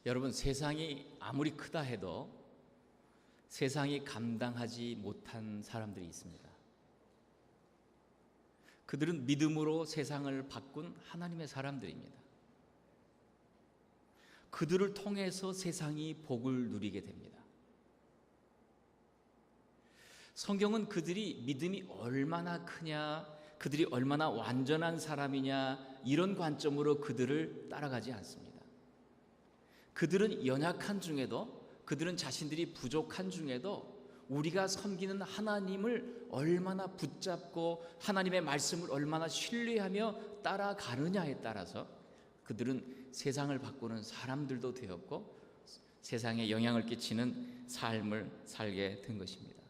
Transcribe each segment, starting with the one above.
여러분, 세상이 아무리 크다 해도 세상이 감당하지 못한 사람들이 있습니다. 그들은 믿음으로 세상을 바꾼 하나님의 사람들입니다. 그들을 통해서 세상이 복을 누리게 됩니다. 성경은 그들이 믿음이 얼마나 크냐, 그들이 얼마나 완전한 사람이냐, 이런 관점으로 그들을 따라가지 않습니다. 그들은 연약한 중에도, 그들은 자신들이 부족한 중에도 우리가 섬기는 하나님을 얼마나 붙잡고 하나님의 말씀을 얼마나 신뢰하며 따라가느냐에 따라서 그들은 세상을 바꾸는 사람들도 되었고 세상에 영향을 끼치는 삶을 살게 된 것입니다.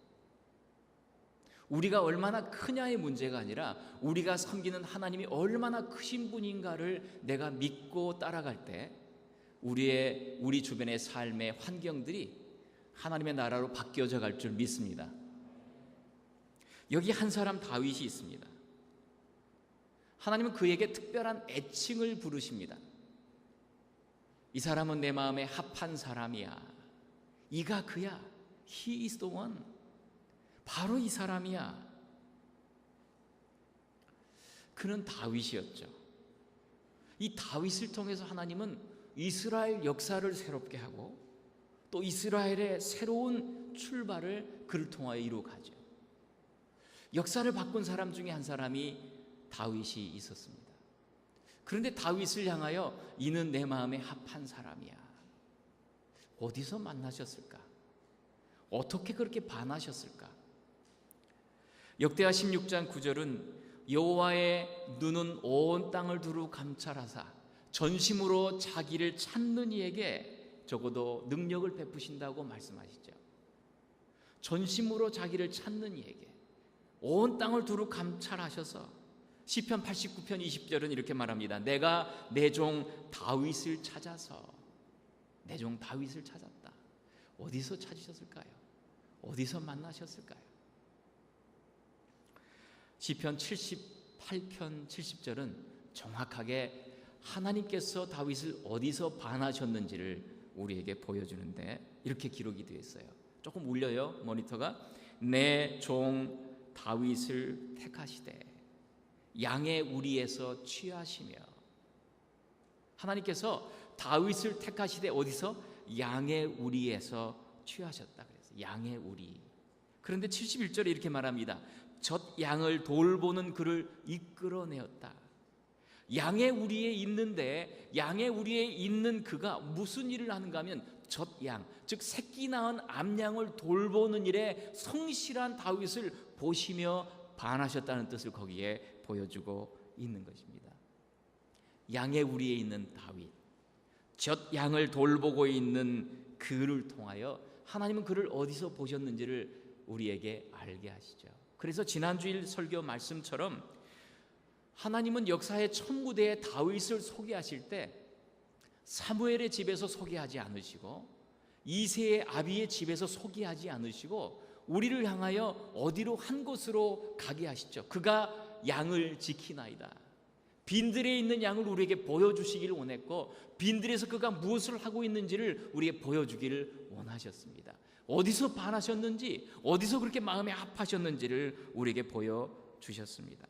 우리가 얼마나 크냐의 문제가 아니라 우리가 섬기는 하나님이 얼마나 크신 분인가를 내가 믿고 따라갈 때 우리 주변의 삶의 환경들이 하나님의 나라로 바뀌어져 갈 줄 믿습니다. 여기 한 사람 다윗이 있습니다. 하나님은 그에게 특별한 애칭을 부르십니다. 이 사람은 내 마음에 합한 사람이야. 이가 그야. He is the one. 바로 이 사람이야. 그는 다윗이었죠. 이 다윗을 통해서 하나님은 이스라엘 역사를 새롭게 하고 또 이스라엘의 새로운 출발을 그를 통하여 이루어가죠. 역사를 바꾼 사람 중에 한 사람이 다윗이 있었습니다. 그런데 다윗을 향하여 이는 내 마음에 합한 사람이야. 어디서 만나셨을까? 어떻게 그렇게 반하셨을까? 역대하 16장 9절은 여호와의 눈은 온 땅을 두루 감찰하사 전심으로 자기를 찾는 이에게 적어도 능력을 베푸신다고 말씀하시죠. 전심으로 자기를 찾는 이에게 온 땅을 두루 감찰하셔서 시편 89편 20절은 이렇게 말합니다. 내가 내 종 다윗을 찾아서, 내 종 다윗을 찾았다. 어디서 찾으셨을까요? 어디서 만나셨을까요? 시편 78편 70절은 정확하게 하나님께서 다윗을 어디서 반하셨는지를 우리에게 보여주는데 이렇게 기록이 되어 있어요. 조금 울려요, 모니터가. 내 종 다윗을 택하시되 양의 우리에서 취하시며. 하나님께서 다윗을 택하시되 어디서? 양의 우리에서 취하셨다 그랬어요. 양의 우리. 그런데 71절에 이렇게 말합니다. 젖 양을 돌보는 그를 이끌어내었다. 양의 우리에 있는데 양의 우리에 있는 그가 무슨 일을 하는가 하면 젖양, 즉 새끼 낳은 암양을 돌보는 일에 성실한 다윗을 보시며 반하셨다는 뜻을 거기에 보여주고 있는 것입니다. 양의 우리에 있는 다윗, 젖 양을 돌보고 있는 그를 통하여 하나님은 그를 어디서 보셨는지를 우리에게 알게 하시죠. 그래서 지난주일 설교 말씀처럼 하나님은 역사의 첫 무대에 다윗을 소개하실 때 사무엘의 집에서 소개하지 않으시고 이새의 아비의 집에서 소개하지 않으시고 우리를 향하여 어디로 한 곳으로 가게 하시죠. 그가 양을 지키나이다. 빈들에 있는 양을 우리에게 보여주시기를 원했고 빈들에서 그가 무엇을 하고 있는지를 우리에게 보여주기를 원하셨습니다. 어디서 반하셨는지, 어디서 그렇게 마음에 합하셨는지를 우리에게 보여주셨습니다.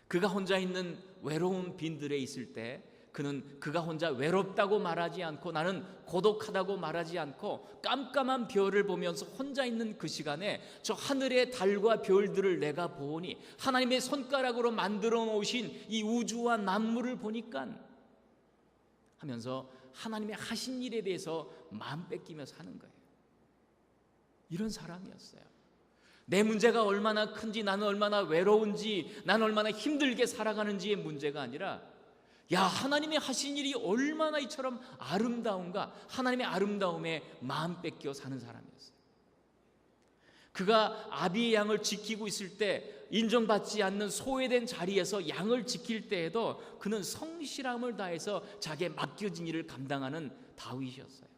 그가 혼자 있는 외로운 빈들에 있을 때 그는 그가 혼자 외롭다고 말하지 않고 나는 고독하다고 말하지 않고 깜깜한 별을 보면서 혼자 있는 그 시간에 저 하늘의 달과 별들을 내가 보니 하나님의 손가락으로 만들어 놓으신 이 우주와 만물을 보니까 하면서 하나님의 하신 일에 대해서 마음 뺏기며 사는 거예요. 이런 사람이었어요. 내 문제가 얼마나 큰지, 나는 얼마나 외로운지, 나는 얼마나 힘들게 살아가는지의 문제가 아니라 야, 하나님의 하신 일이 얼마나 이처럼 아름다운가, 하나님의 아름다움에 마음 뺏겨 사는 사람이었어요. 그가 아비의 양을 지키고 있을 때 인정받지 않는 소외된 자리에서 양을 지킬 때에도 그는 성실함을 다해서 자기의 맡겨진 일을 감당하는 다윗이었어요.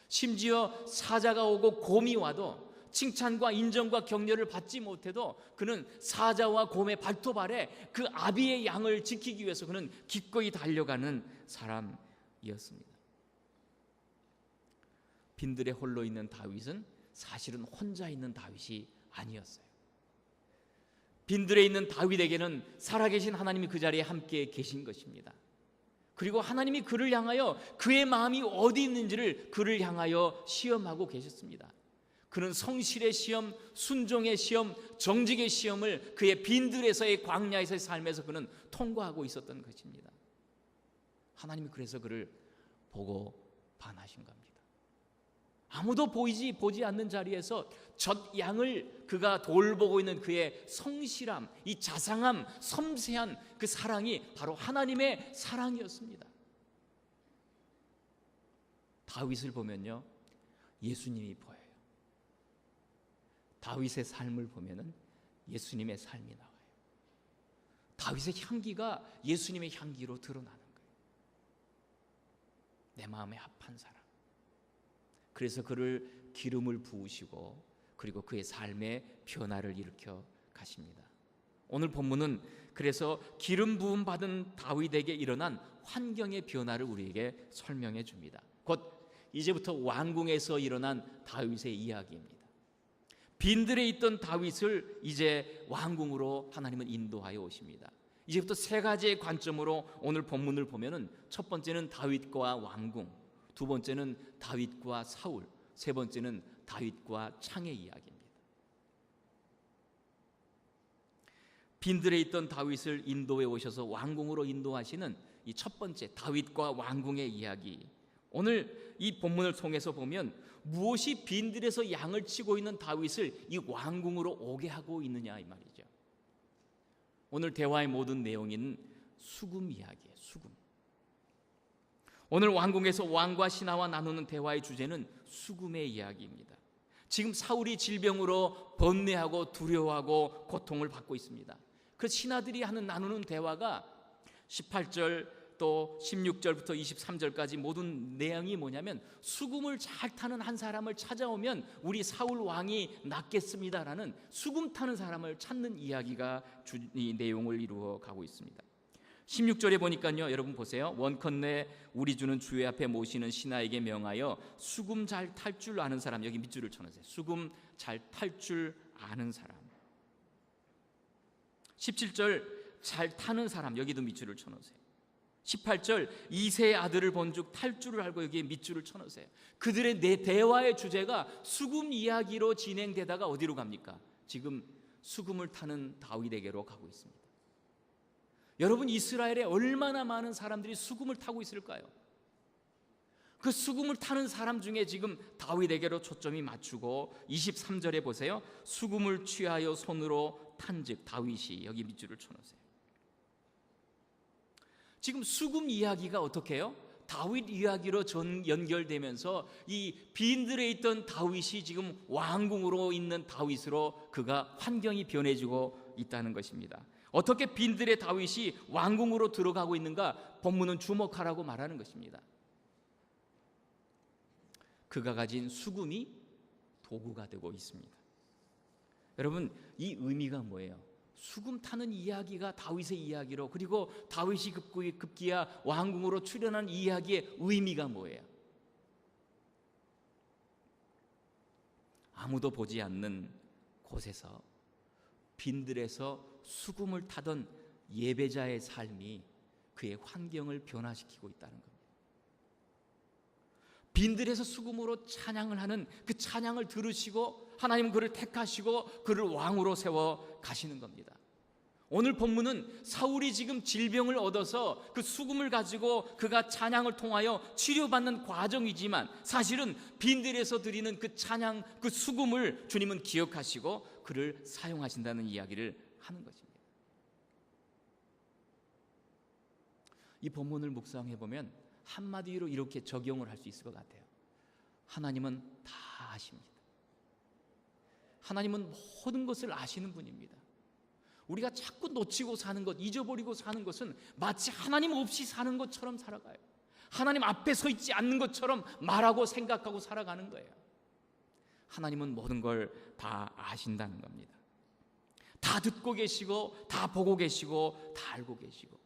심지어 사자가 오고 곰이 와도 칭찬과 인정과 격려를 받지 못해도 그는 사자와 곰의 발톱 아래 그 아비의 양을 지키기 위해서 그는 기꺼이 달려가는 사람이었습니다. 빈들에 홀로 있는 다윗은 사실은 혼자 있는 다윗이 아니었어요. 빈들에 있는 다윗에게는 살아계신 하나님이 그 자리에 함께 계신 것입니다. 그리고 하나님이 그를 향하여 그의 마음이 어디 있는지를 그를 향하여 시험하고 계셨습니다. 그는 성실의 시험, 순종의 시험, 정직의 시험을 그의 빈들에서의 광야에서의 삶에서 그는 통과하고 있었던 것입니다. 하나님이 그래서 그를 보고 반하신 겁니다. 아무도 보지 않는 자리에서 젖 양을 그가 돌보고 있는 그의 성실함, 이 자상함, 섬세한 그 사랑이 바로 하나님의 사랑이었습니다. 다윗을 보면요, 예수님이 보여요. 다윗의 삶을 보면은 예수님의 삶이 나와요. 다윗의 향기가 예수님의 향기로 드러나는 거예요. 내 마음에 합한 사람. 그래서 그를 기름을 부으시고 그리고 그의 삶의 변화를 일으켜 가십니다. 오늘 본문은 그래서 기름 부음 받은 다윗에게 일어난 환경의 변화를 우리에게 설명해 줍니다. 곧 이제부터 왕궁에서 일어난 다윗의 이야기입니다. 빈들에 있던 다윗을 이제 왕궁으로 하나님은 인도하여 오십니다. 이제부터 세 가지의 관점으로 오늘 본문을 보면은 첫 번째는 다윗과 왕궁, 두 번째는 다윗과 사울, 세 번째는 다윗과 창의 이야기입니다. 빈들에 있던 다윗을 인도에 오셔서 왕궁으로 인도하시는 이 첫 번째 다윗과 왕궁의 이야기, 오늘 이 본문을 통해서 보면 무엇이 빈들에서 양을 치고 있는 다윗을 이 왕궁으로 오게 하고 있느냐 이 말이죠. 오늘 대화의 모든 내용인 수금 이야기예요. 수금. 오늘 왕궁에서 왕과 신하와 나누는 대화의 주제는 수금의 이야기입니다. 지금 사울이 질병으로 번뇌하고 두려워하고 고통을 받고 있습니다. 그 신하들이 나누는 대화가 18절 또 16절부터 23절까지 모든 내용이 뭐냐면 수금을 잘 타는 한 사람을 찾아오면 우리 사울 왕이 낫겠습니다라는 수금 타는 사람을 찾는 이야기가 이 내용을 이루어 가고 있습니다. 16절에 보니까요, 여러분 보세요. 원컨대 우리 주는 주의 앞에 모시는 신하에게 명하여 수금 잘 탈 줄 아는 사람, 여기 밑줄을 쳐놓으세요. 수금 잘 탈 줄 아는 사람. 17절 잘 타는 사람, 여기도 밑줄을 쳐놓으세요. 18절 이세의 아들을 본즉 탈 줄을 알고 여기에 밑줄을 쳐놓으세요. 그들의 대화의 주제가 수금 이야기로 진행되다가 어디로 갑니까? 지금 수금을 타는 다윗에게로 가고 있습니다. 여러분, 이스라엘에 얼마나 많은 사람들이 수금을 타고 있을까요? 그 수금을 타는 사람 중에 지금 다윗에게로 초점이 맞추고 23절에 보세요. 수금을 취하여 손으로 탄즉 다윗이, 여기 밑줄을 쳐놓으세요. 지금 수금 이야기가 어떻게 해요? 다윗 이야기로 연결되면서 이 빈들에 있던 다윗이 지금 왕궁으로 있는 다윗으로 그가 환경이 변해지고 있다는 것입니다. 어떻게 빈들의 다윗이 왕궁으로 들어가고 있는가? 본문은 주목하라고 말하는 것입니다. 그가 가진 수금이 도구가 되고 있습니다. 여러분, 이 의미가 뭐예요? 수금 타는 이야기가 다윗의 이야기로, 그리고 다윗이 급기야 왕궁으로 출현한 이야기의 의미가 뭐예요? 아무도 보지 않는 곳에서 빈들에서 수금을 타던 예배자의 삶이 그의 환경을 변화시키고 있다는 겁니다. 빈들에서 수금으로 찬양을 하는 그 찬양을 들으시고 하나님은 그를 택하시고 그를 왕으로 세워 가시는 겁니다. 오늘 본문은 사울이 지금 질병을 얻어서 그 수금을 가지고 그가 찬양을 통하여 치료받는 과정이지만 사실은 빈들에서 드리는 그 찬양, 그 수금을 주님은 기억하시고 그를 사용하신다는 이야기를 하는 것입니다. 이 본문을 묵상해 보면 한마디로 이렇게 적용을 할 수 있을 것 같아요. 하나님은 다 아십니다. 하나님은 모든 것을 아시는 분입니다. 우리가 자꾸 놓치고 사는 것, 잊어버리고 사는 것은 마치 하나님 없이 사는 것처럼 살아가요. 하나님 앞에 서 있지 않는 것처럼 말하고 생각하고 살아가는 거예요. 하나님은 모든 걸 다 아신다는 겁니다. 다 듣고 계시고 다 보고 계시고 다 알고 계시고,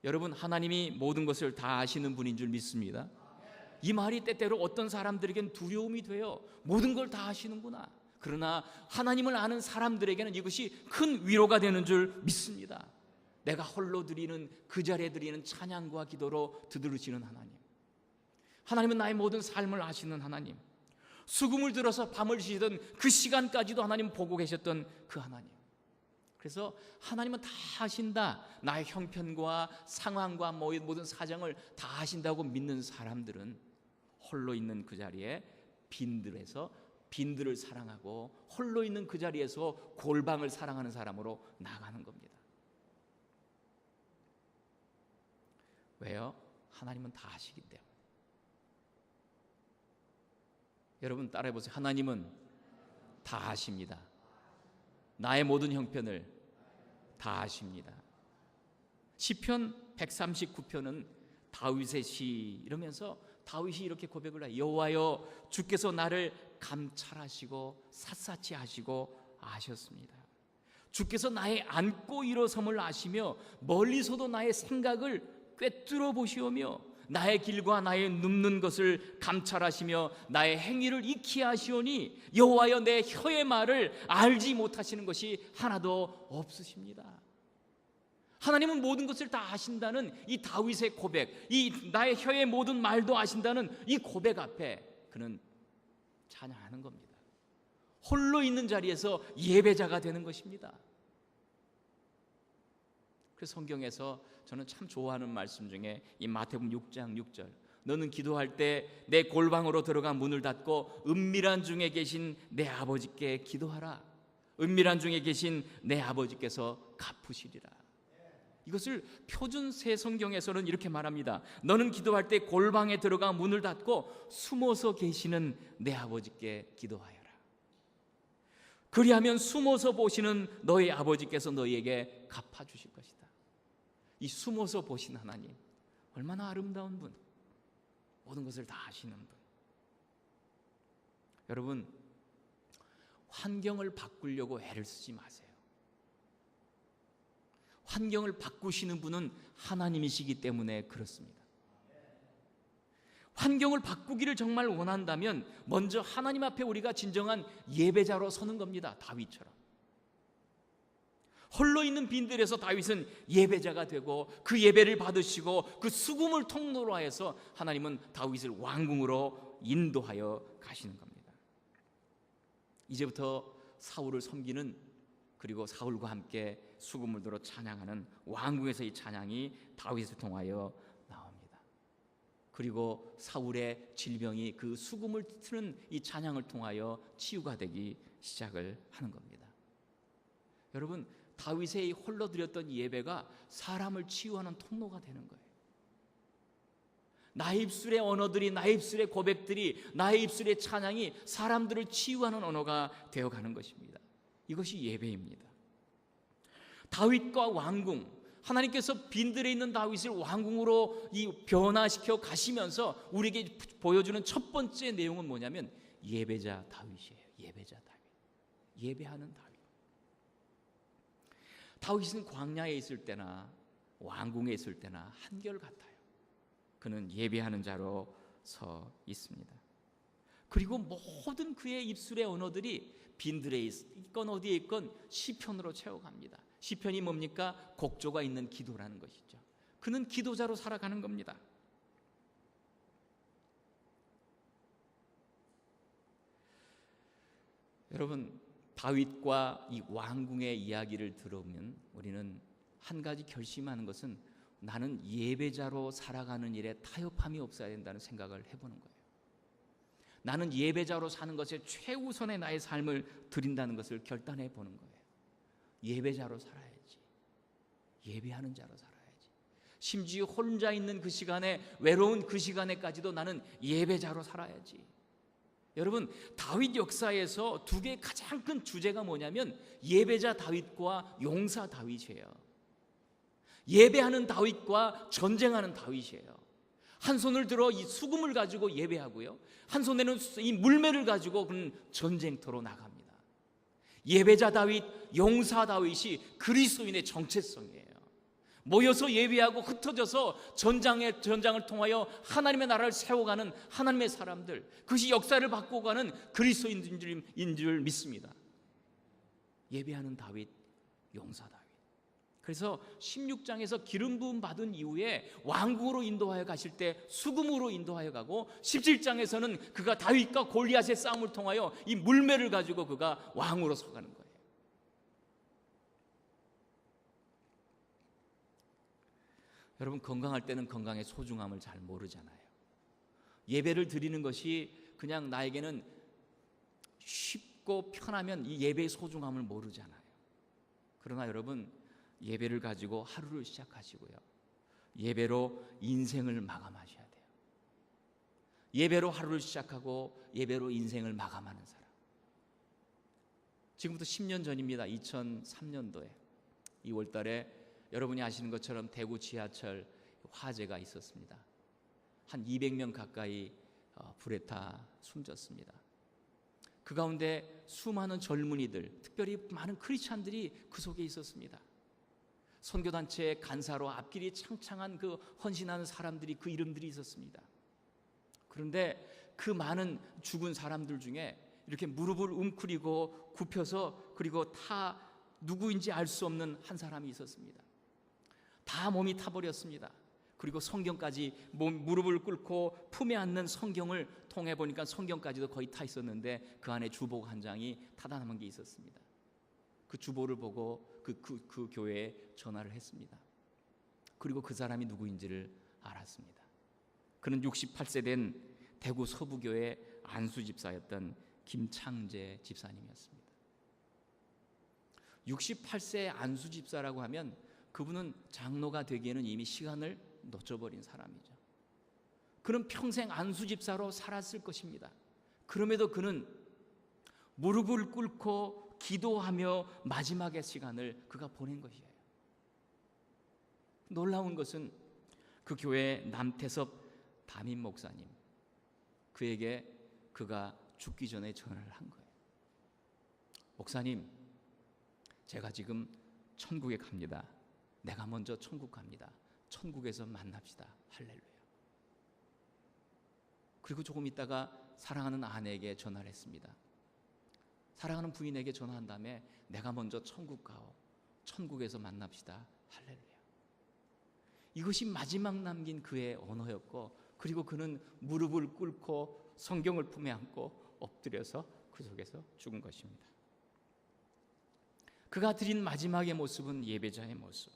여러분, 하나님이 모든 것을 다 아시는 분인 줄 믿습니다. 이 말이 때때로 어떤 사람들에겐 두려움이 돼요. 모든 걸 다 하시는구나. 그러나 하나님을 아는 사람들에게는 이것이 큰 위로가 되는 줄 믿습니다. 내가 홀로 드리는 그 자리에 드리는 찬양과 기도로 들으시는 하나님, 하나님은 나의 모든 삶을 아시는 하나님, 수금을 들어서 밤을 지시던 그 시간까지도 하나님 보고 계셨던 그 하나님. 그래서 하나님은 다 아신다, 나의 형편과 상황과 모든 사정을 다 아신다고 믿는 사람들은 홀로 있는 그 자리에 빈들을 사랑하고 홀로 있는 그 자리에서 골방을 사랑하는 사람으로 나가는 겁니다. 왜요? 하나님은 다 아시기 때문에. 여러분 따라해 보세요. 하나님은 다 아십니다. 나의 모든 형편을 다 아십니다. 시편 139편은 다윗의 시 이러면서 다윗이 이렇게 고백을 해요. 여호와여, 주께서 나를 감찰하시고 샅샅이 하시고 아셨습니다. 주께서 나의 앉고 일어섬을 아시며 멀리서도 나의 생각을 꿰뚫어 보시오며 나의 길과 나의 눕는 것을 감찰하시며 나의 행위를 익히 하시오니 여호와여, 내 혀의 말을 알지 못하시는 것이 하나도 없으십니다. 하나님은 모든 것을 다 아신다는 이 다윗의 고백, 이 나의 혀의 모든 말도 아신다는 이 고백 앞에 그는 찬양하는 겁니다. 홀로 있는 자리에서 예배자가 되는 것입니다. 그래서 성경에서 저는 참 좋아하는 말씀 중에 이 마태복음 6장 6절, 너는 기도할 때 내 골방으로 들어가 문을 닫고 은밀한 중에 계신 내 아버지께 기도하라. 은밀한 중에 계신 내 아버지께서 갚으시리라. 이것을 표준 새 성경에서는 이렇게 말합니다. 너는 기도할 때 골방에 들어가 문을 닫고 숨어서 계시는 내 아버지께 기도하여라. 그리하면 숨어서 보시는 너희 아버지께서 너희에게 갚아주실 것이다. 이 숨어서 보신 하나님, 얼마나 아름다운 분, 모든 것을 다 아시는 분. 여러분, 환경을 바꾸려고 애를 쓰지 마세요. 환경을 바꾸시는 분은 하나님이시기 때문에 그렇습니다. 환경을 바꾸기를 정말 원한다면 먼저 하나님 앞에 우리가 진정한 예배자로 서는 겁니다. 다윗처럼 홀로 있는 빈들에서 다윗은 예배자가 되고 그 예배를 받으시고 그 수금을 통로로 하여서 하나님은 다윗을 왕궁으로 인도하여 가시는 겁니다. 이제부터 사울을 섬기는, 그리고 사울과 함께 수금을 들어 찬양하는 왕궁에서 이 찬양이 다윗을 통하여 나옵니다. 그리고 사울의 질병이 그 수금을 트는 이 찬양을 통하여 치유가 되기 시작을 하는 겁니다. 여러분, 다윗의 홀로 드렸던 예배가 사람을 치유하는 통로가 되는 거예요. 나의 입술의 언어들이, 나의 입술의 고백들이, 나의 입술의 찬양이 사람들을 치유하는 언어가 되어가는 것입니다. 이것이 예배입니다. 다윗과 왕궁, 하나님께서 빈들에 있는 다윗을 왕궁으로 변화시켜 가시면서 우리에게 보여주는 첫 번째 내용은 뭐냐면 예배자 다윗이에요. 예배자 다윗, 예배하는 다윗. 다윗은 광야에 있을 때나 왕궁에 있을 때나 한결같아요. 그는 예배하는 자로 서 있습니다. 그리고 모든 그의 입술의 언어들이 빈들에 있건 어디에 있건 시편으로 채워갑니다. 시편이 뭡니까? 곡조가 있는 기도라는 것이죠. 그는 기도자로 살아가는 겁니다. 여러분, 다윗과 이 왕궁의 이야기를 들으면 우리는 한 가지 결심하는 것은 나는 예배자로 살아가는 일에 타협함이 없어야 된다는 생각을 해보는 거예요. 나는 예배자로 사는 것에 최우선의 나의 삶을 드린다는 것을 결단해 보는 거예요. 예배자로 살아야지. 예배하는 자로 살아야지. 심지어 혼자 있는 그 시간에, 외로운 그 시간에까지도 나는 예배자로 살아야지. 여러분, 다윗 역사에서 두 개의 가장 큰 주제가 뭐냐면 예배자 다윗과 용사 다윗이에요. 예배하는 다윗과 전쟁하는 다윗이에요. 한 손을 들어 이 수금을 가지고 예배하고요, 한 손에는 이 물매를 가지고 그는 전쟁터로 나갑니다. 예배자 다윗, 용사 다윗이 그리스도인의 정체성이에요. 모여서 예배하고 흩어져서 전장을 통하여 하나님의 나라를 세워가는 하나님의 사람들, 그것이 역사를 바꾸어가는 그리스도인인 줄 믿습니다. 예배하는 다윗, 용사 다윗. 그래서 16장에서 기름 부음 받은 이후에 왕궁으로 인도하여 가실 때 수금으로 인도하여 가고, 17장에서는 그가 다윗과 골리앗의 싸움을 통하여 이 물매를 가지고 그가 왕으로 서가는 거예요. 여러분, 건강할 때는 건강의 소중함을 잘 모르잖아요. 예배를 드리는 것이 그냥 나에게는 쉽고 편하면 이 예배의 소중함을 모르잖아요. 그러나 여러분, 예배를 가지고 하루를 시작하시고요, 예배로 인생을 마감하셔야 돼요. 예배로 하루를 시작하고 예배로 인생을 마감하는 사람. 지금부터 10년 전입니다. 2003년도에 2월 달에 여러분이 아시는 것처럼 대구 지하철 화재가 있었습니다. 한 200명 가까이 불에 타 숨졌습니다. 그 가운데 수많은 젊은이들, 특별히 많은 크리스찬들이 그 속에 있었습니다. 선교단체의 간사로 앞길이 창창한 그 헌신하는 사람들이, 그 이름들이 있었습니다. 그런데 그 많은 죽은 사람들 중에 이렇게 무릎을 웅크리고 굽혀서 그리고 누구인지 알 수 없는 한 사람이 있었습니다. 다 몸이 타버렸습니다. 그리고 성경까지 무릎을 꿇고 품에 안는 성경을 통해 보니까 성경까지도 거의 타 있었는데 그 안에 주보 한 장이 타다 남은 게 있었습니다. 그 주보를 보고 그 교회에 전화를 했습니다. 그리고 그 사람이 누구인지를 알았습니다. 그는 68세 된 대구 서부교회 안수집사였던 김창재 집사님이었습니다. 68세 안수집사라고 하면 그분은 장로가 되기에는 이미 시간을 놓쳐버린 사람이죠. 그는 평생 안수집사로 살았을 것입니다. 그럼에도 그는 무릎을 꿇고 기도하며 마지막의 시간을 그가 보낸 것이에요. 놀라운 것은 그 교회 남태섭 담임 목사님, 그에게 그가 죽기 전에 전화를 한 거예요. 목사님, 제가 지금 천국에 갑니다. 내가 먼저 천국 갑니다. 천국에서 만납시다. 할렐루야. 그리고 조금 있다가 사랑하는 아내에게 전화를 했습니다. 사랑하는 부인에게 전화한 다음에 내가 먼저 천국 가오. 천국에서 만납시다. 할렐루야. 이것이 마지막 남긴 그의 언어였고, 그리고 그는 무릎을 꿇고 성경을 품에 안고 엎드려서 그 속에서 죽은 것입니다. 그가 드린 마지막의 모습은 예배자의 모습.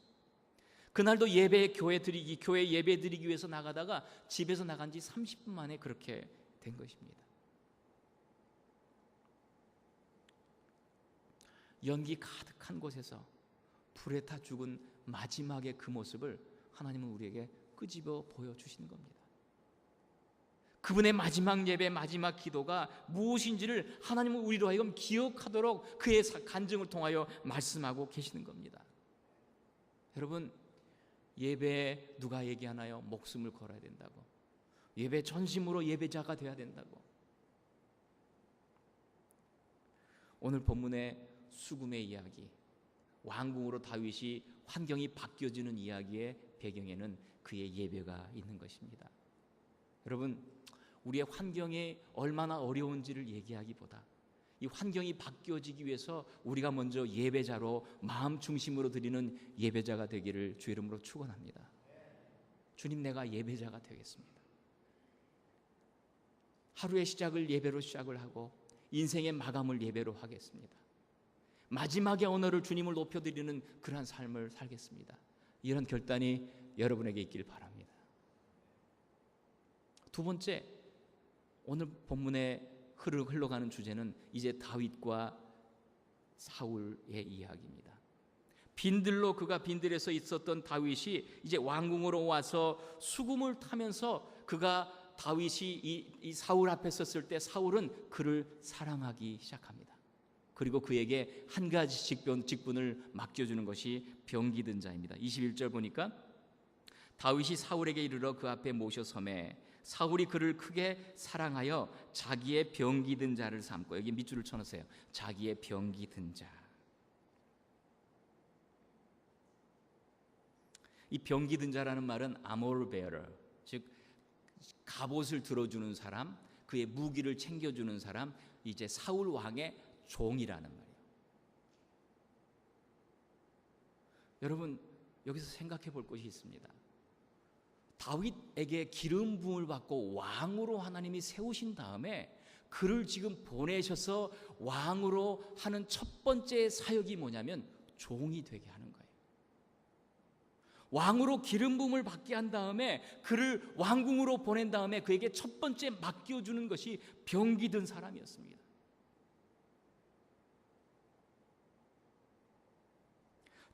그날도 교회 예배 드리기 위해서 나가다가 집에서 나간 지 30분 만에 그렇게 된 것입니다. 연기 가득한 곳에서 불에 타 죽은 마지막의 그 모습을 하나님은 우리에게 끄집어 보여주시는 겁니다. 그분의 마지막 예배, 마지막 기도가 무엇인지를 하나님은 우리로 하여금 기억하도록 그의 간증을 통하여 말씀하고 계시는 겁니다. 여러분, 예배에 누가 얘기하나요? 목숨을 걸어야 된다고. 예배 전심으로 예배자가 되어야 된다고. 오늘 본문의 수금의 이야기, 왕궁으로 다윗이 환경이 바뀌어지는 이야기의 배경에는 그의 예배가 있는 것입니다. 여러분, 우리의 환경이 얼마나 어려운지를 얘기하기보다 이 환경이 바뀌어지기 위해서 우리가 먼저 예배자로 마음 중심으로 드리는 예배자가 되기를 주의 이름으로 축원합니다. 주님, 내가 예배자가 되겠습니다. 하루의 시작을 예배로 시작을 하고 인생의 마감을 예배로 하겠습니다. 마지막의 언어를 주님을 높여드리는 그러한 삶을 살겠습니다. 이런 결단이 여러분에게 있길 바랍니다. 두 번째, 오늘 본문에 흘러가는 주제는 이제 다윗과 사울의 이야기입니다. 그가 빈들에서 있었던 다윗이 이제 왕궁으로 와서 수금을 타면서 그가 다윗이 이 사울 앞에 섰을 때 사울은 그를 사랑하기 시작합니다. 그리고 그에게 한 가지 직분을 맡겨주는 것이 병기든 자입니다. 21절 보니까 다윗이 사울에게 이르러 그 앞에 모셔 서매 사울이 그를 크게 사랑하여 자기의 병기든 자를 삼고, 여기 밑줄을 쳐놓으세요. 자기의 병기든 자. 이 병기 든 자라는 말은 아모르 베어러, 즉 갑옷을 들어주는 사람, 그의 무기를 챙겨주는 사람, 이제 사울 왕의 종이라는 말이에요. 여러분, 여기서 생각해 볼 것이 있습니다. 다윗에게 기름 부음을 받고 왕으로 하나님이 세우신 다음에 그를 지금 보내셔서 왕으로 하는 첫 번째 사역이 뭐냐면 종이 되게 하는 거예요. 왕으로 기름 부음을 받게 한 다음에 그를 왕궁으로 보낸 다음에 그에게 첫 번째 맡겨주는 것이 병기 든 사람이었습니다.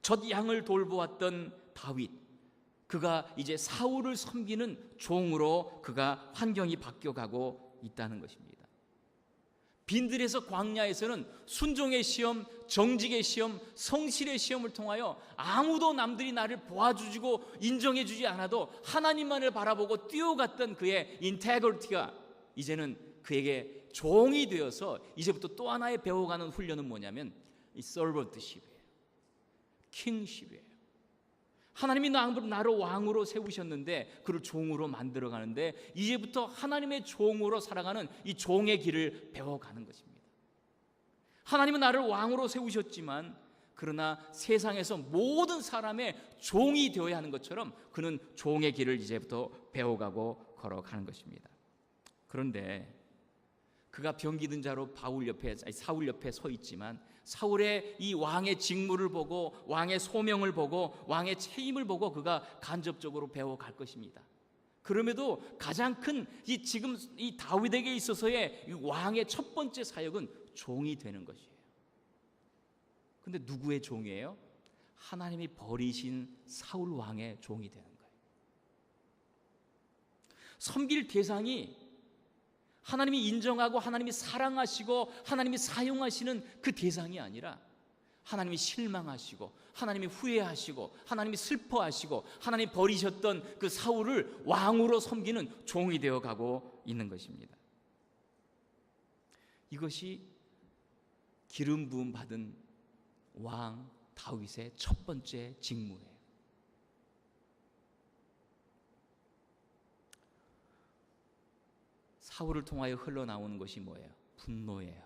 젖 양을 돌보았던 다윗, 그가 이제 사울을 섬기는 종으로 그가 환경이 바뀌어가고 있다는 것입니다. 빈들에서 광야에서는 순종의 시험, 정직의 시험, 성실의 시험을 통하여 아무도 남들이 나를 보아주고 인정해주지 않아도 하나님만을 바라보고 뛰어갔던 그의 인테그리티가 이제는 그에게 종이 되어서 이제부터 또 하나의 배워가는 훈련은 뭐냐면 이 서번트십이에요. 킹십이에요. 하나님이 나를 왕으로 세우셨는데 그를 종으로 만들어가는데 이제부터 하나님의 종으로 살아가는 이 종의 길을 배워가는 것입니다. 하나님은 나를 왕으로 세우셨지만 그러나 세상에서 모든 사람의 종이 되어야 하는 것처럼 그는 종의 길을 이제부터 배워가고 걸어가는 것입니다. 그런데 그가 병기 든 자로 사울 옆에 서 있지만 사울의 이 왕의 직무를 보고 왕의 소명을 보고 왕의 책임을 보고 그가 간접적으로 배워갈 것입니다. 그럼에도 가장 큰 지금 이 다윗에게 있어서의 이 왕의 첫 번째 사역은 종이 되는 것이에요. 근데 누구의 종이에요? 하나님이 버리신 사울 왕의 종이 되는 거예요. 섬길 대상이 하나님이 인정하고 하나님이 사랑하시고 하나님이 사용하시는 그 대상이 아니라 하나님이 실망하시고 하나님이 후회하시고 하나님이 슬퍼하시고 하나님이 버리셨던 그 사울을 왕으로 섬기는 종이 되어가고 있는 것입니다. 이것이 기름 부음 받은 왕 다윗의 첫 번째 직무예요. 사울을 통하여 흘러나오는 것이 뭐예요? 분노예요.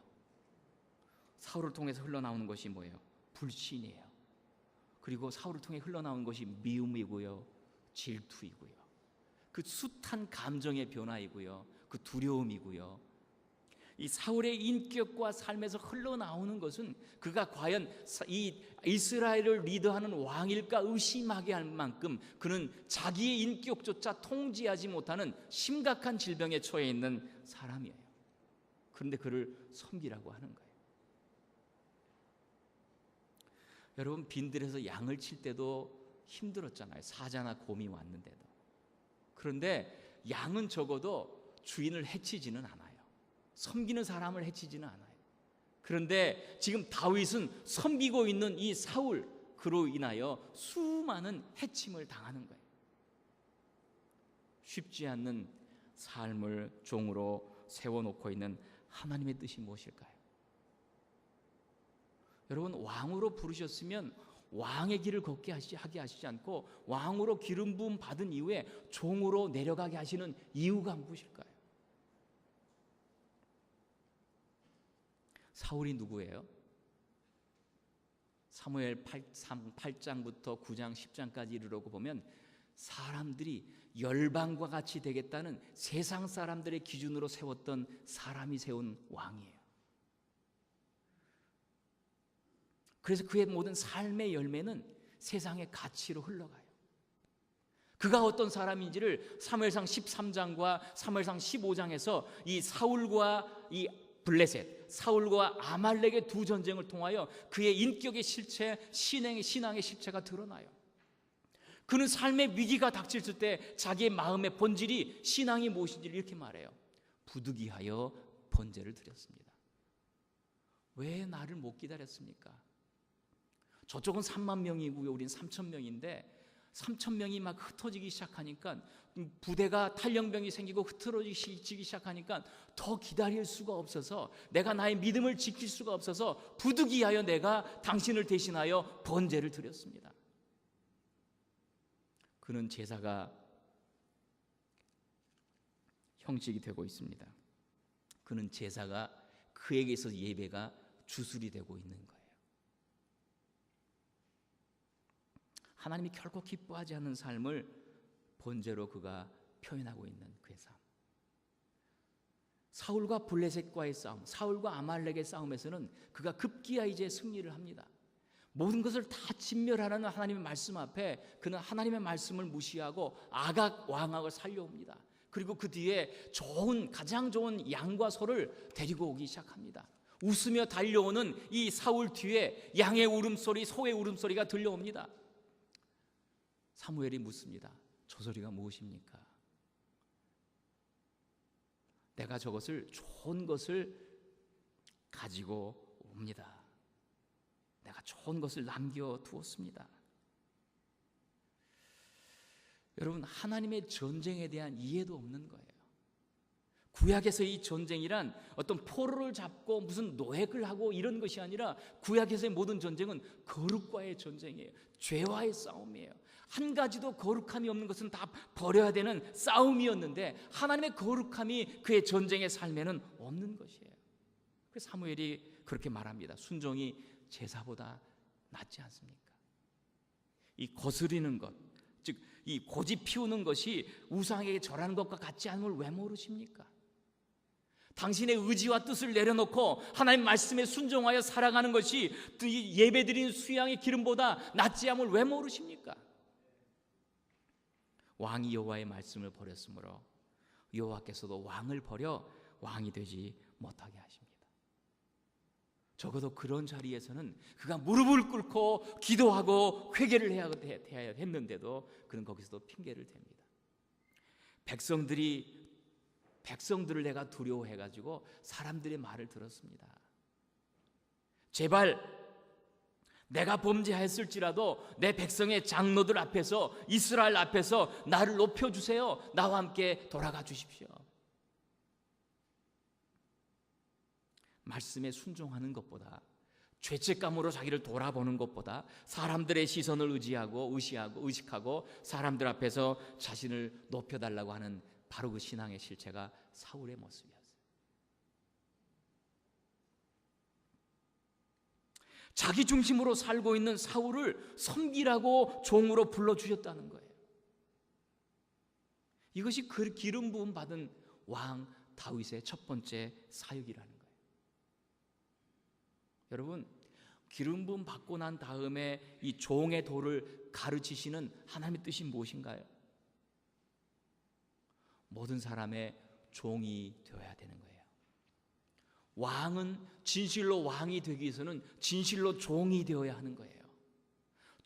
사울을 통해서 흘러나오는 것이 뭐예요? 불신이에요. 그리고 사울을 통해 흘러나오는 것이 미움이고요, 질투이고요, 그 숱한 감정의 변화이고요, 그 두려움이고요. 이 사울의 인격과 삶에서 흘러나오는 것은 그가 과연 이 이스라엘을 리더하는 왕일까 의심하게 할 만큼 그는 자기의 인격조차 통제하지 못하는 심각한 질병에 처해 있는 사람이에요. 그런데 그를 섬기라고 하는 거예요. 여러분, 빈들에서 양을 칠 때도 힘들었잖아요. 사자나 곰이 왔는데도. 그런데 양은 적어도 주인을 해치지는 않아요. 섬기는 사람을 해치지는 않아요. 그런데 지금 다윗은 섬기고 있는 이 사울, 그로 인하여 수많은 해침을 당하는 거예요. 쉽지 않는 삶을 종으로 세워놓고 있는 하나님의 뜻이 무엇일까요? 여러분, 왕으로 부르셨으면 왕의 길을 걷게 하게 하시지 않고 왕으로 기름 부음 받은 이후에 종으로 내려가게 하시는 이유가 무엇일까요? 사울이 누구예요? 사무엘 8장부터 9장 10장까지 이르려고 보면 사람들이 열방과 같이 되겠다는 세상 사람들의 기준으로 세웠던 사람이 세운 왕이에요. 그래서 그의 모든 삶의 열매는 세상의 가치로 흘러가요. 그가 어떤 사람인지를 사무엘상 13장과 사무엘상 15장에서 이 사울과 이 블레셋, 사울과 아말렉의 두 전쟁을 통하여 그의 인격의 실체, 신앙의 실체가 드러나요. 그는 삶의 위기가 닥쳤을 때 자기의 마음의 본질이 신앙이 무엇인지를 이렇게 말해요. 부득이하여 번제를 드렸습니다. 왜 나를 못 기다렸습니까? 저쪽은 3만 명이고요, 우린 3천 명인데 3천 명이 막 흩어지기 시작하니까 부대가 탈영병이 생기고 흐트러지기 시작하니까 더 기다릴 수가 없어서 내가 나의 믿음을 지킬 수가 없어서 부득이하여 내가 당신을 대신하여 번제를 드렸습니다. 그는 제사가 형식이 되고 있습니다. 그는 제사가 그에게 있어서 예배가 주술이 되고 있는 거예요. 하나님이 결코 기뻐하지 않는 삶을 번제로 그가 표현하고 있는 그의 삶. 사울과 블레셋과의 싸움, 사울과 아말렉의 싸움에서는 그가 급기야 이제 승리를 합니다. 모든 것을 다 진멸하는 하나님의 말씀 앞에 그는 하나님의 말씀을 무시하고 아각 왕악을 살려옵니다. 그리고 그 뒤에 가장 좋은 양과 소를 데리고 오기 시작합니다. 웃으며 달려오는 이 사울 뒤에 양의 울음소리, 소의 울음소리가 들려옵니다. 사무엘이 묻습니다. 저 소리가 무엇입니까? 내가 저것을 좋은 것을 가지고 옵니다. 내가 좋은 것을 남겨두었습니다. 여러분, 하나님의 전쟁에 대한 이해도 없는 거예요. 구약에서 이 전쟁이란 어떤 포로를 잡고 무슨 노획을 하고 이런 것이 아니라 구약에서의 모든 전쟁은 거룩과의 전쟁이에요. 죄와의 싸움이에요. 한 가지도 거룩함이 없는 것은 다 버려야 되는 싸움이었는데 하나님의 거룩함이 그의 전쟁의 삶에는 없는 것이에요. 그래서 사무엘이 그렇게 말합니다. 순종이 제사보다 낫지 않습니까? 이 거스리는 것, 즉 이 고집 피우는 것이 우상에게 절하는 것과 같지 않음을 왜 모르십니까? 당신의 의지와 뜻을 내려놓고 하나님 말씀에 순종하여 살아가는 것이 예배드린 수양의 기름보다 낫지 않음을 왜 모르십니까? 왕이 여호와의 말씀을 버렸으므로 여호와께서도 왕을 버려 왕이 되지 못하게 하십니다. 적어도 그런 자리에서는 그가 무릎을 꿇고 기도하고 회개를 해야 했는데도 그는 거기서도 핑계를 댑니다. 백성들을 내가 두려워해가지고 사람들의 말을 들었습니다. 제발 내가 범죄하였을지라도 내 백성의 장로들 앞에서, 이스라엘 앞에서 나를 높여주세요. 나와 함께 돌아가 주십시오. 말씀에 순종하는 것보다, 죄책감으로 자기를 돌아보는 것보다 사람들의 시선을 의식하고 사람들 앞에서 자신을 높여달라고 하는 바로 그 신앙의 실체가 사울의 모습이었어요. 자기 중심으로 살고 있는 사울을 섬기라고 종으로 불러주셨다는 거예요. 이것이 그 기름 부음 받은 왕 다윗의 첫 번째 사역이라는 거예요. 여러분, 기름 부음 받고 난 다음에 이 종의 도를 가르치시는 하나님의 뜻이 무엇인가요? 모든 사람의 종이 되어야 되는 거예요. 왕은 진실로 왕이 되기 위해서는 진실로 종이 되어야 하는 거예요.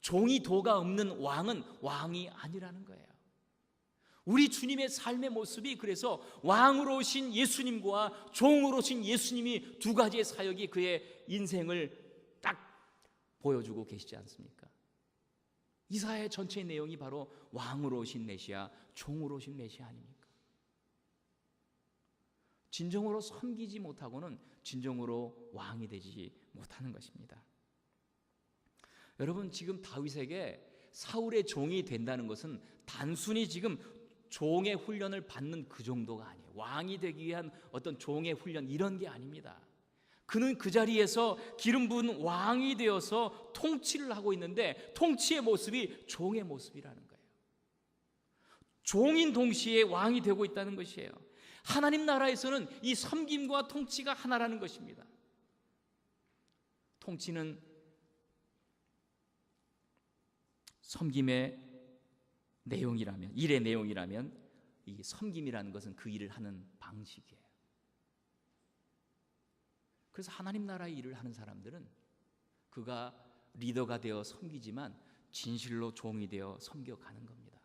종이 도가 없는 왕은 왕이 아니라는 거예요. 우리 주님의 삶의 모습이 그래서 왕으로 오신 예수님과 종으로 오신 예수님이 두 가지의 사역이 그의 인생을 딱 보여주고 계시지 않습니까? 이사야의 전체 내용이 바로 왕으로 오신 메시아, 종으로 오신 메시아 아닙니까? 진정으로 섬기지 못하고는 진정으로 왕이 되지 못하는 것입니다. 여러분, 지금 다윗에게 사울의 종이 된다는 것은 단순히 지금 종의 훈련을 받는 그 정도가 아니에요. 왕이 되기 위한 어떤 종의 훈련 이런 게 아닙니다. 그는 그 자리에서 기름 부은 왕이 되어서 통치를 하고 있는데 통치의 모습이 종의 모습이라는 거예요. 종인 동시에 왕이 되고 있다는 것이에요. 하나님 나라에서는 이 섬김과 통치가 하나라는 것입니다. 통치는 섬김의 내용이라면, 일의 내용이라면 이 섬김이라는 것은 그 일을 하는 방식이에요. 그래서 하나님 나라의 일을 하는 사람들은 그가 리더가 되어 섬기지만 진실로 종이 되어 섬겨가는 겁니다.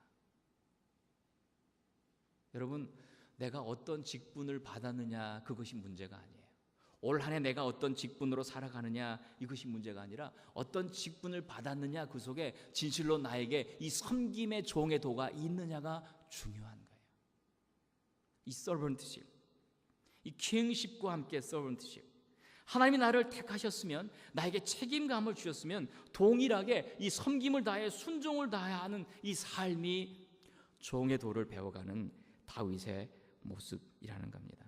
여러분, 내가 어떤 직분을 받았느냐 그것이 문제가 아니에요. 올 한 해 내가 어떤 직분으로 살아가느냐 이것이 문제가 아니라 어떤 직분을 받았느냐 그 속에 진실로 나에게 이 섬김의 종의 도가 있느냐가 중요한 거예요. 이 서번트십, 이 킹십과 함께 서번트십, 하나님이 나를 택하셨으면, 나에게 책임감을 주셨으면 동일하게 이 섬김을 다해 순종을 다해야 하는 이 삶이 종의 도를 배워가는 다윗의 모습이라는 겁니다.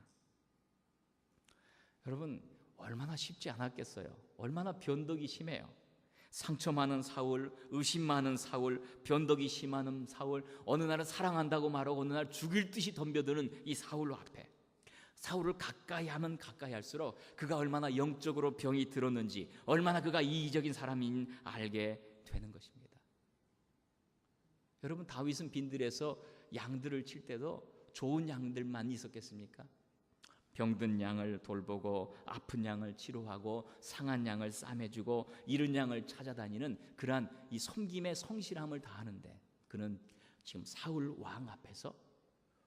여러분, 얼마나 쉽지 않았겠어요. 얼마나 변덕이 심해요. 상처 많은 사울, 의심 많은 사울, 변덕이 심한 사울, 어느 날은 사랑한다고 말하고 어느 날 죽일 듯이 덤벼드는 이 사울 앞에 사울을 가까이 하면 가까이 할수록 그가 얼마나 영적으로 병이 들었는지, 얼마나 그가 이기적인 사람인 알게 되는 것입니다. 여러분, 다윗은 빈들에서 양들을 칠 때도 좋은 양들만 있었겠습니까? 병든 양을 돌보고 아픈 양을 치료하고 상한 양을 싸매주고 잃은 양을 찾아다니는 그러한 이 섬김의 성실함을 다하는데, 그는 지금 사울 왕 앞에서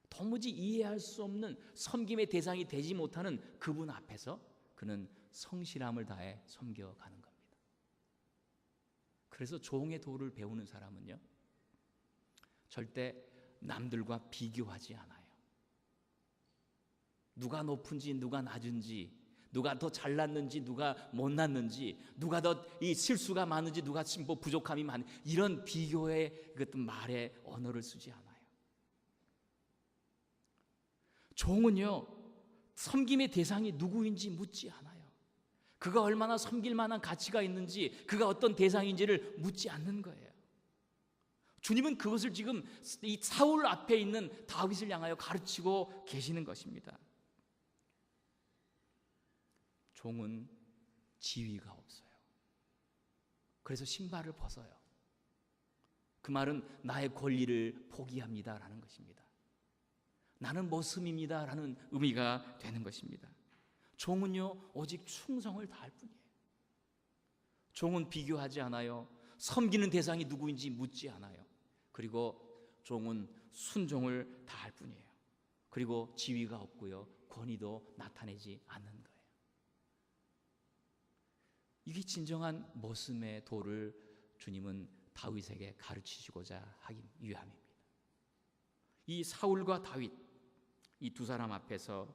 도무지 이해할 수 없는 섬김의 대상이 되지 못하는 그분 앞에서 그는 성실함을 다해 섬겨가는 겁니다. 그래서 종의 도를 배우는 사람은요, 절대 남들과 비교하지 않아요. 누가 높은지 누가 낮은지, 누가 더 잘났는지 누가 못났는지, 누가 더 이 실수가 많은지 누가 뭐 부족함이 많은지, 이런 비교의 그 말에 언어를 쓰지 않아요. 종은요, 섬김의 대상이 누구인지 묻지 않아요. 그가 얼마나 섬길 만한 가치가 있는지, 그가 어떤 대상인지를 묻지 않는 거예요. 주님은 그것을 지금 이 사울 앞에 있는 다윗을 향하여 가르치고 계시는 것입니다. 종은 지위가 없어요. 그래서 신발을 벗어요. 그 말은 나의 권리를 포기합니다라는 것입니다. 나는 머슴입니다라는 의미가 되는 것입니다. 종은요, 오직 충성을 다할 뿐이에요. 종은 비교하지 않아요. 섬기는 대상이 누구인지 묻지 않아요. 그리고 종은 순종을 다할 뿐이에요. 그리고 지위가 없고요, 권위도 나타내지 않는 거예요. 이게 진정한 머슴의 도를 주님은 다윗에게 가르치시고자 하기 위함입니다. 이 사울과 다윗, 이 두 사람 앞에서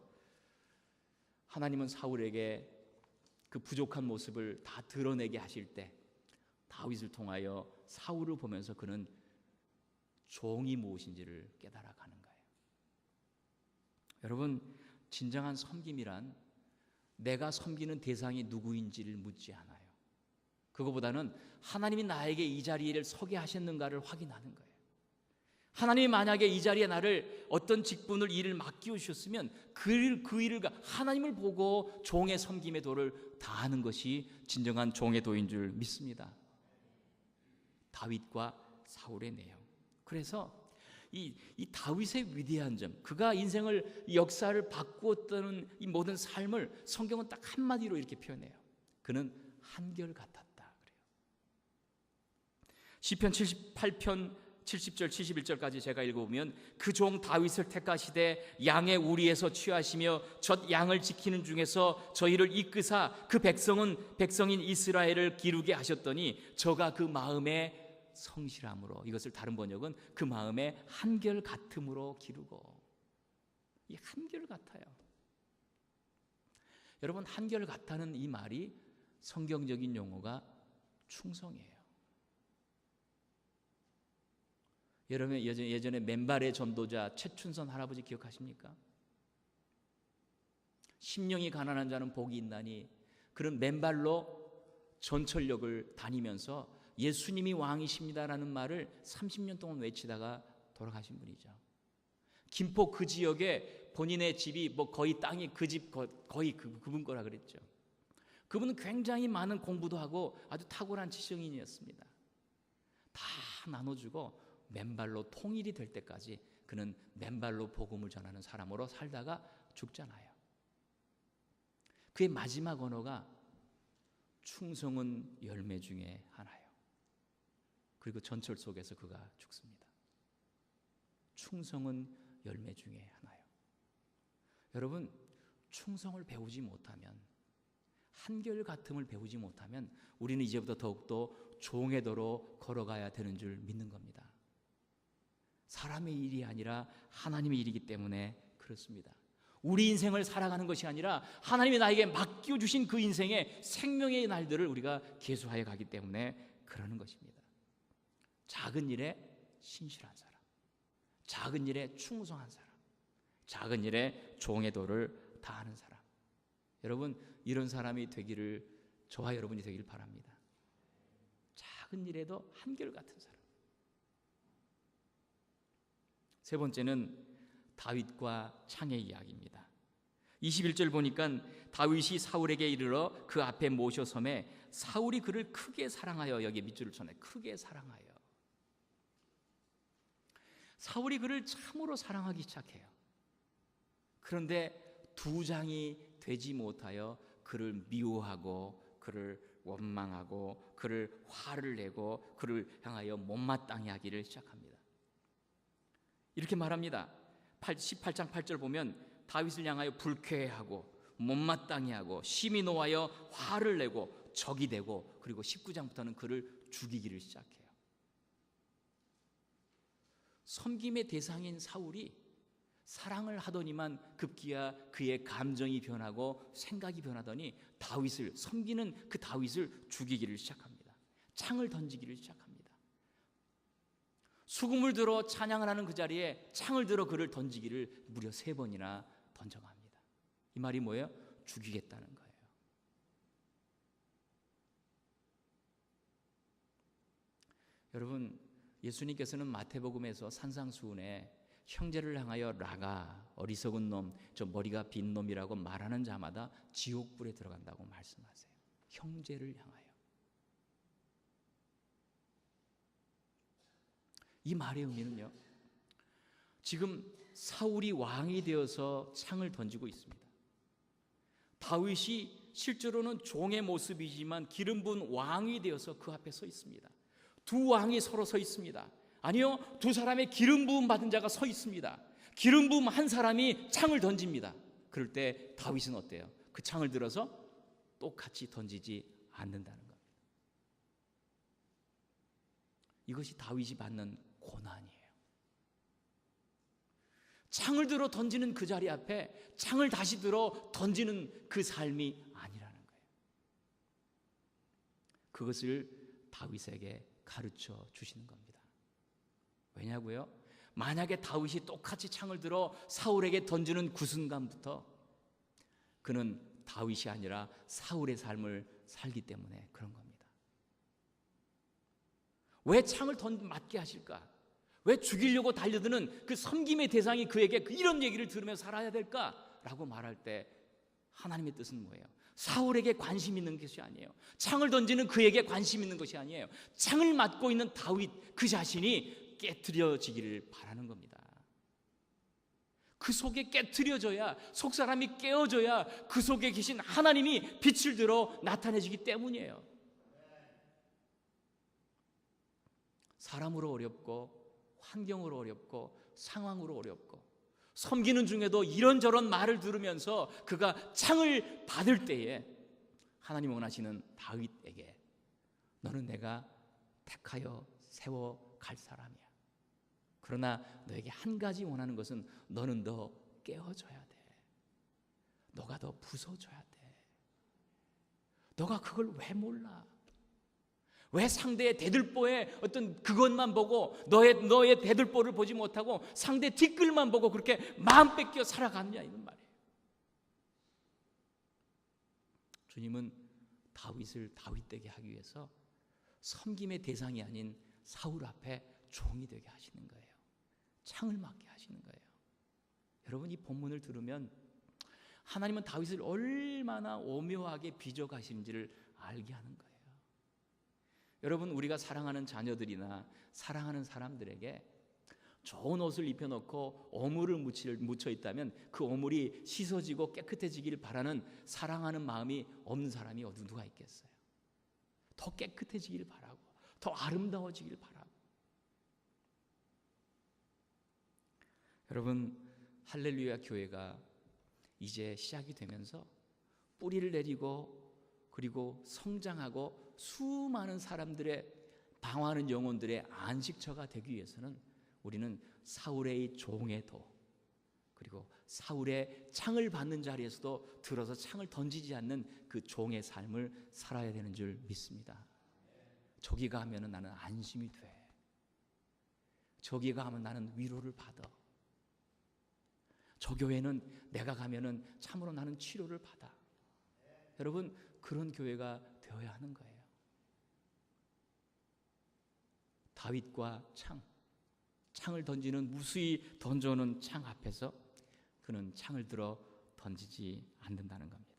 하나님은 사울에게 그 부족한 모습을 다 드러내게 하실 때 다윗을 통하여 사울을 보면서 그는 종이 무엇인지를 깨달아가는 거예요. 여러분, 진정한 섬김이란 내가 섬기는 대상이 누구인지를 묻지 않아요. 그거보다는 하나님이 나에게 이 자리를 서게 하셨는가를 확인하는 거예요. 하나님이 만약에 이 자리에 나를 어떤 직분을 일을 맡기셨으면 그 일을 하나님을 보고 종의 섬김의 도를 다하는 것이 진정한 종의 도인 줄 믿습니다. 다윗과 사울의 내용. 그래서 이 다윗의 위대한 점, 그가 인생을 역사를 바꾸었다는 이 모든 삶을 성경은 딱 한마디로 이렇게 표현해요. 그는 한결같았다 그래요. 시편 78편 70절 71절까지 제가 읽어보면, 그 종 다윗을 택하시되 양의 우리에서 취하시며 젖 양을 지키는 중에서 저희를 이끄사 그 백성인 이스라엘을 기르게 하셨더니 저가 그 마음에 성실함으로, 이것을 다른 번역은 그 마음에 한결같음으로 기르고. 이 한결같아요. 여러분, 한결같다는 이 말이 성경적인 용어가 충성이에요. 여러분, 예전에 맨발의 전도자 최춘선 할아버지 기억하십니까? 심령이 가난한 자는 복이 있나니, 그런 맨발로 전철역을 다니면서 예수님이 왕이십니다라는 말을 30년 동안 외치다가 돌아가신 분이죠. 김포 그 지역에 본인의 집이 뭐 거의 땅이 그 집 거의 그분 거라 그랬죠. 그분은 굉장히 많은 공부도 하고 아주 탁월한 지성인이었습니다. 다 나눠주고 맨발로 통일이 될 때까지 그는 맨발로 복음을 전하는 사람으로 살다가 죽잖아요. 그의 마지막 언어가 충성은 열매 중에 하나예요. 그리고 전철 속에서 그가 죽습니다. 충성은 열매 중에 하나예요. 여러분, 충성을 배우지 못하면, 한결같음을 배우지 못하면 우리는 이제부터 더욱더 종의 도로 걸어가야 되는 줄 믿는 겁니다. 사람의 일이 아니라 하나님의 일이기 때문에 그렇습니다. 우리 인생을 살아가는 것이 아니라 하나님이 나에게 맡겨주신 그 인생의 생명의 날들을 우리가 계수하여 가기 때문에 그러는 것입니다. 작은 일에 신실한 사람, 작은 일에 충성한 사람, 작은 일에 종의 도를 다하는 사람. 여러분, 이런 사람이 되기를, 저와 여러분이 되기를 바랍니다. 작은 일에도 한결같은 사람. 세 번째는 다윗과 창의 이야기입니다. 21절 보니까 다윗이 사울에게 이르러 그 앞에 모셔섬에 사울이 그를 크게 사랑하여, 여기 밑줄을 쳐내, 크게 사랑하여. 사울이 그를 참으로 사랑하기 시작해요. 그런데 두 장이 되지 못하여 그를 미워하고 그를 원망하고 그를 화를 내고 그를 향하여 못마땅해 하기를 시작합니다. 이렇게 말합니다. 18장 8절 보면 다윗을 향하여 불쾌해하고 못마땅해 하고 심히 노하여 화를 내고 적이 되고, 그리고 19장부터는 그를 죽이기를 시작해요. 섬김의 대상인 사울이 사랑을 하더니만 급기야 그의 감정이 변하고 생각이 변하더니 다윗을, 섬기는 그 다윗을 죽이기를 시작합니다. 창을 던지기를 시작합니다. 수금을 들어 찬양을 하는 그 자리에 창을 들어 그를 던지기를 무려 3번이나 던져갑니다. 이 말이 뭐예요? 죽이겠다는 거예요. 여러분, 예수님께서는 마태복음에서 산상수훈에 형제를 향하여 라가, 어리석은 놈, 저 머리가 빈 놈이라고 말하는 자마다 지옥불에 들어간다고 말씀하세요. 형제를 향하여. 이 말의 의미는요, 지금 사울이 왕이 되어서 창을 던지고 있습니다. 다윗이 실제로는 종의 모습이지만 기름 부은 왕이 되어서 그 앞에 서 있습니다. 두 왕이 서로 서 있습니다. 아니요, 두 사람의 기름 부음 받은 자가 서 있습니다. 기름 부음 한 사람이 창을 던집니다. 그럴 때 다윗은 어때요? 그 창을 들어서 똑같이 던지지 않는다는 겁니다. 이것이 다윗이 받는 고난이에요. 창을 들어 던지는 그 자리 앞에 창을 다시 들어 던지는 그 삶이 아니라는 거예요. 그것을 다윗에게 가르쳐 주시는 겁니다. 왜냐고요? 만약에 다윗이 똑같이 창을 들어 사울에게 던지는 그 순간부터 그는 다윗이 아니라 사울의 삶을 살기 때문에 그런 겁니다. 왜 창을 맞게 하실까? 왜 죽이려고 달려드는 그 섬김의 대상이 그에게 이런 얘기를 들으며 살아야 될까라고 말할 때 하나님의 뜻은 뭐예요? 사울에게 관심 있는 것이 아니에요. 창을 던지는 그에게 관심 있는 것이 아니에요. 창을 맞고 있는 다윗 그 자신이 깨트려지기를 바라는 겁니다. 그 속에 깨트려져야, 속사람이 깨어져야 그 속에 계신 하나님이 빛을 들어 나타내지기 때문이에요. 사람으로 어렵고 환경으로 어렵고 상황으로 어렵고 섬기는 중에도 이런저런 말을 들으면서 그가 창을 받을 때에 하나님 원하시는 다윗에게 너는 내가 택하여 세워 갈 사람이야. 그러나 너에게 한 가지 원하는 것은 너는 더 깨어져야 돼. 너가 더 부서져야 돼. 너가 그걸 왜 몰라? 왜 상대의 대들보에 어떤 그것만 보고 너의 대들보를 보지 못하고 상대 뒷글만 보고 그렇게 마음 뺏겨 살아갔냐, 이런 말이에요. 주님은 다윗을 다윗되게 하기 위해서 섬김의 대상이 아닌 사울 앞에 종이 되게 하시는 거예요. 창을 맞게 하시는 거예요. 여러분, 이 본문을 들으면 하나님은 다윗을 얼마나 오묘하게 빚어가시는지를 알게 하는 거예요. 여러분, 우리가 사랑하는 자녀들이나 사랑하는 사람들에게 좋은 옷을 입혀놓고 오물을 묻혀 있다면 그 오물이 씻어지고 깨끗해지기를 바라는 사랑하는 마음이 없는 사람이 누가 있겠어요? 더 깨끗해지기를 바라고 더 아름다워지기를 바라고. 여러분, 할렐루야 교회가 이제 시작이 되면서 뿌리를 내리고 그리고 성장하고 수많은 사람들의 방황하는 영혼들의 안식처가 되기 위해서는 우리는 사울의 종의 도 그리고 사울의 창을 받는 자리에서도 들어서 창을 던지지 않는 그 종의 삶을 살아야 되는 줄 믿습니다. 저기 가면 나는 안심이 돼. 저기 가면 나는 위로를 받아. 저 교회는 내가 가면은 참으로 나는 치료를 받아. 여러분, 그런 교회가 되어야 하는 거예요. 다윗과 창을 던지는, 무수히 던져오는 창 앞에서 그는 창을 들어 던지지 않는다는 겁니다.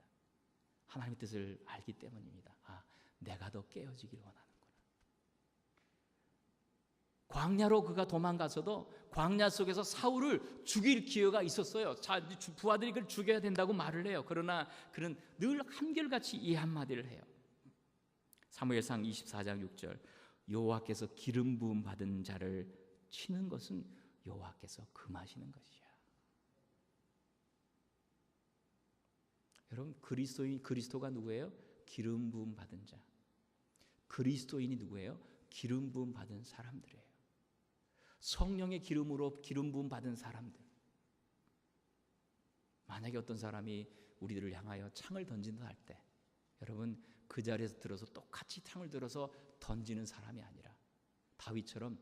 하나님의 뜻을 알기 때문입니다. 내가 더 깨어지길 원하는구나. 광야로 그가 도망가서도 광야 속에서 사울을 죽일 기회가 있었어요. 부하들이 그를 죽여야 된다고 말을 해요. 그러나 그는 늘 한결같이 이 한마디를 해요. 사무엘상 24장 6절, 여호와께서 기름 부음 받은 자를 치는 것은 여호와께서 금하시는 것이야. 여러분, 그리스도가 누구예요? 기름 부음 받은 자. 그리스도인이 누구예요? 기름 부음 받은 사람들이에요. 성령의 기름으로 기름 부음 받은 사람들. 만약에 어떤 사람이 우리들을 향하여 창을 던진다 할 때, 여러분, 그 자리에서 들어서 똑같이 창을 들어서 던지는 사람이 아니라 다윗처럼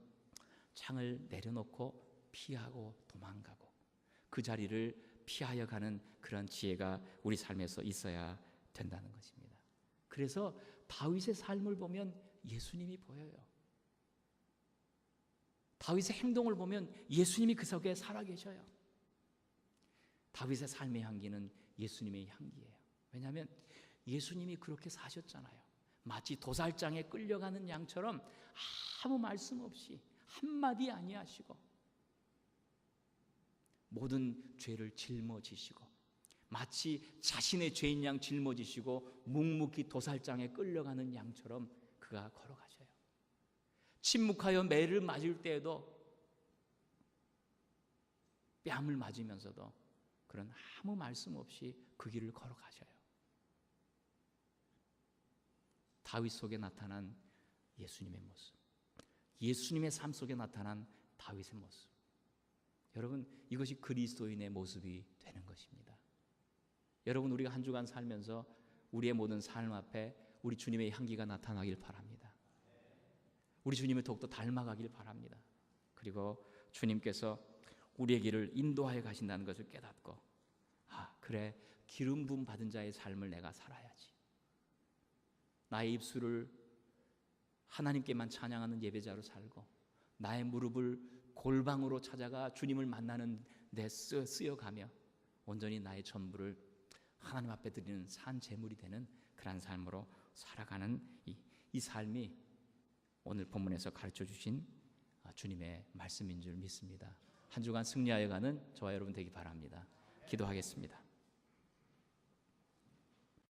창을 내려놓고 피하고 도망가고 그 자리를 피하여 가는 그런 지혜가 우리 삶에서 있어야 된다는 것입니다. 그래서 다윗의 삶을 보면 예수님이 보여요. 다윗의 행동을 보면 예수님이 그 속에 살아계셔요. 다윗의 삶의 향기는 예수님의 향기예요. 왜냐하면 예수님이 그렇게 사셨잖아요. 마치 도살장에 끌려가는 양처럼 아무 말씀 없이 한마디 아니하시고 모든 죄를 짊어지시고 마치 자신의 죄인 양 짊어지시고 묵묵히 도살장에 끌려가는 양처럼 그가 걸어가셔요. 침묵하여 매를 맞을 때에도 뺨을 맞으면서도 그런 아무 말씀 없이 그 길을 걸어가셔요. 다윗 속에 나타난 예수님의 모습, 예수님의 삶 속에 나타난 다윗의 모습, 여러분, 이것이 그리스도인의 모습이 되는 것입니다. 여러분, 우리가 한 주간 살면서 우리의 모든 삶 앞에 우리 주님의 향기가 나타나길 바랍니다. 우리 주님을 더욱더 닮아가길 바랍니다. 그리고 주님께서 우리의 길을 인도하여 가신다는 것을 깨닫고, 그래, 기름 부음 받은 자의 삶을 내가 살아야지. 나의 입술을 하나님께만 찬양하는 예배자로 살고 나의 무릎을 골방으로 찾아가 주님을 만나는 데 쓰여가며 온전히 나의 전부를 하나님 앞에 드리는 산 제물이 되는 그런 삶으로 살아가는 이 삶이 오늘 본문에서 가르쳐 주신 주님의 말씀인 줄 믿습니다. 한 주간 승리하여 가는 저와 여러분 되기 바랍니다. 기도하겠습니다.